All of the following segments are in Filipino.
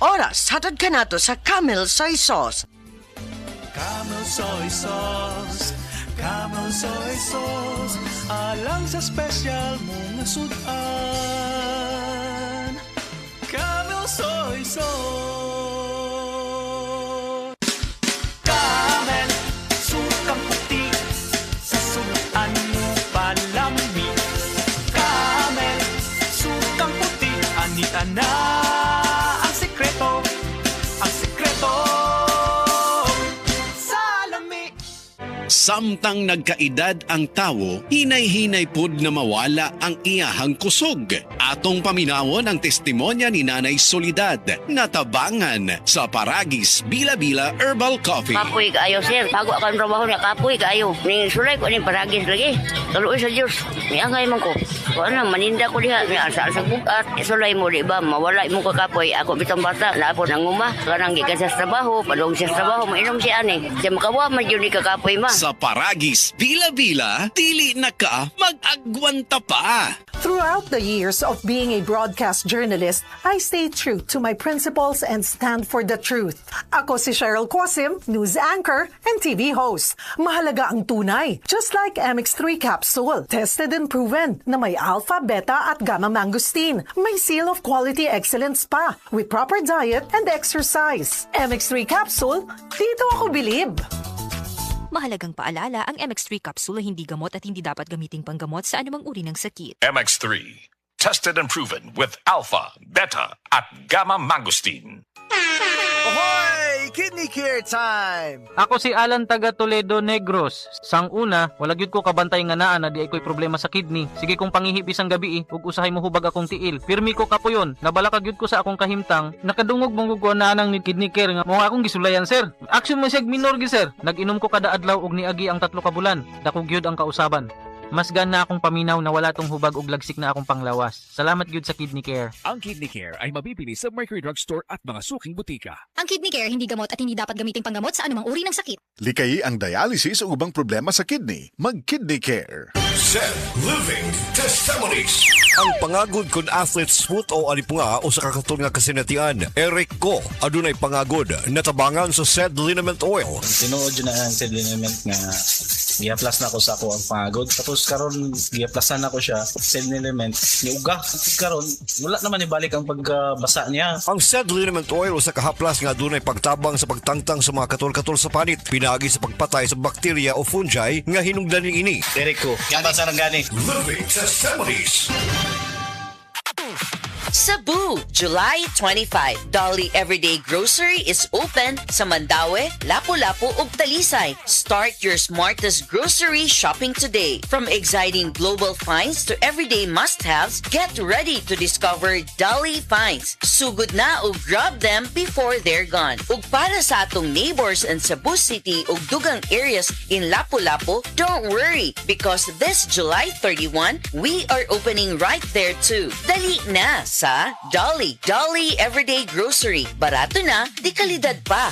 Oras, hatod ka na to sa Camel Soy Sauce. Camel Soy Sauce, Camel Soy Sauce, alang sa special mong sudan. Camel Soy Sauce. Camel, sukang puti, sa sudan mo palami. Camel, sukang puti, anita na ang sekreto, ang sekreto. Samtang nagkaedad ang tawo, hinay-hinay pud na mawala ang iyahang kusog. Atong paminawon ang testimonya ni Nanay Soledad na tabangan sa Paragis Bila-Bila Herbal Coffee. Kapoy kaayo, sir. Bago akong trabaho niya, kapoy kaayo. Ning sulay ko ning Paragis lagi. Kaluoy sa Diyos. Niangay man ko. Kung ano, maninda ko diha. Asa sa bukat. Sulay mo, di ba? Mawala mo ka kapoy. Ako bitang bata. Napo nanguma. Karang gikan sa trabaho. Padong siya sa trabaho. Mainom siya ani. Siya makawa man yun ni kakapoy ma. Sa Paragis Bila-Bila, dili na ka mag-agwanta pa. Throughout the years of being a broadcast journalist, I stay true to my principles and stand for the truth. Ako si Cheryl Cosim, news anchor and TV host. Mahalaga ang tunay, just like MX3 capsule. Tested and proven na may alpha, beta at gamma mangosteen. May seal of quality excellence pa with proper diet and exercise. MX3 capsule, dito ako bilib. Mahalagang paalala, ang MX3 capsule ay hindi gamot at hindi dapat gamiting panggamot sa anumang uri ng sakit. MX3, tested and proven with alpha, beta, at gamma mangosteen. Ahoy! Kidney care time! Ako si Alan taga Toledo Negros. Sang una, wala gyud ko kabantay nga naa na di ako'y problema sa kidney. Sige kong pangihip isang gabi ug usahay mo hubag akong tiil. Pirmi ko kapuyon, nabala ka gyud ko sa akong kahimtang. Nakadungog mong ko na nang ni kidney care nga mo akong gisulayan sir. Action man siya minor gi sir. Nag-inom ko kada adlaw og niagi ang 3 ka bulan. Dako gyud ang kausaban. Mas gana akong paminaw na wala tong hubag og lagsik na akong panglawas. Salamat gyud sa Kidney Care. Ang Kidney Care ay mabibili sa Mercury Drugstore at mga suking butika. Ang Kidney Care hindi gamot at hindi dapat gamiting panggamot sa anumang uri ng sakit. Likayi ang dialysis o ubang problema sa kidney. Mag-Kidney Care. Seth Living Testimonies. Ang pangagod kun athlete smooth o alipunga o sa kakatun nga kasinatian. Eric Ko, adunay pangagod, natabangan sa Sed Liniment Oil. Tinuod yun na ang Sed Liniment nga giaplas na ako sa ako ang pangagod. Tapos karon giaplasan ako siya, Sed Liniment, niuga. Karon wala naman ibalik ang pagbasa niya. Ang Sed Liniment Oil o sa kahaplas nga adunay pagtabang sa pagtangtang sa mga katol-katol sa panit, pinagi sa pagpatay sa bakterya o fungi nga hinungdaning ini. Eric Ko, yan ba sa gani? Living Testimonies. Cebu, July 25. Dolly Everyday Grocery is open sa Mandaue, Lapu-Lapu ug Talisay. Start your smartest grocery shopping today. From exciting global finds to everyday must-haves, get ready to discover Dolly finds. Sugod na ug grab them before they're gone. Ug para sa atong neighbors in Cebu City ug dugang areas in Lapu-Lapu, don't worry because this July 31, we are opening right there too. Dali na sa Dolly Everyday Grocery. Barato na, di kalidad pa.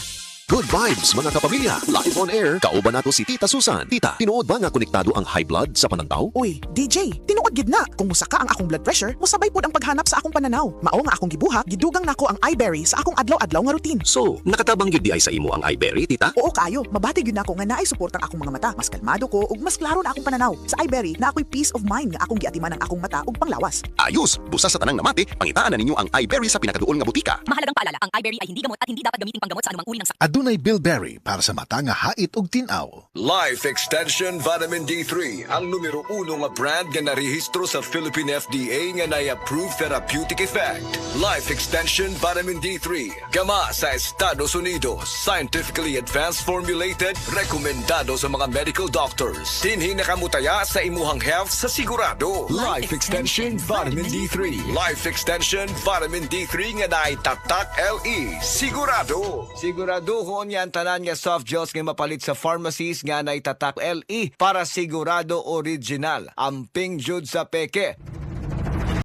Good vibes mga kapamilya. Live on air, kauban nato si Tita Susan. Tita, tinuod ba nga konektado ang high blood sa panantaw? Uy, DJ, tinuod gid na. Kung musaka ang akong blood pressure, musabay pod ang paghanap sa akong pananaw. Mao nga akong gibuhat, gidugang nako ang iBerry sa akong adlaw-adlaw nga routine. So, nakatabang gyud di ay sa imo ang iBerry, tita? Oo kayo, mabati gyud nako nga naay support ang akong mga mata. Mas kalmado ko ug mas klaro na akong pananaw. Sa iBerry na ako'y peace of mind nga akong giatiman ang akong mata ug panglawas. Ayos, busa sa tanang namati, pangitaan na ninyo ang iBerry sa pinakaduol nga butika. Mahalagang paalala, ang iBerry ay hindi gamot at hindi dapat gamiting panggamot sa anumang uri ng sakit. Adunay Bilberry para sa mata nga hait ug tinaw. Life Extension Vitamin D3, ang numero 1 nga brand nga narehistro sa Philippine FDA nga na-approve therapeutic effect. Life Extension Vitamin D3, gama sa Estados Unidos, scientifically advanced formulated, rekomendado sa mga medical doctors. Dinhi nakamutaya sa imuhang health sa sigurado. Life Extension Vitamin D3. Life Extension Vitamin D3 nga naitatak LE. Sigurado. Sigurado ko niyan tanan nga soft gels nga mapalit sa pharmacies nga naitatak LE para sigurado original. Amping jud sa peke.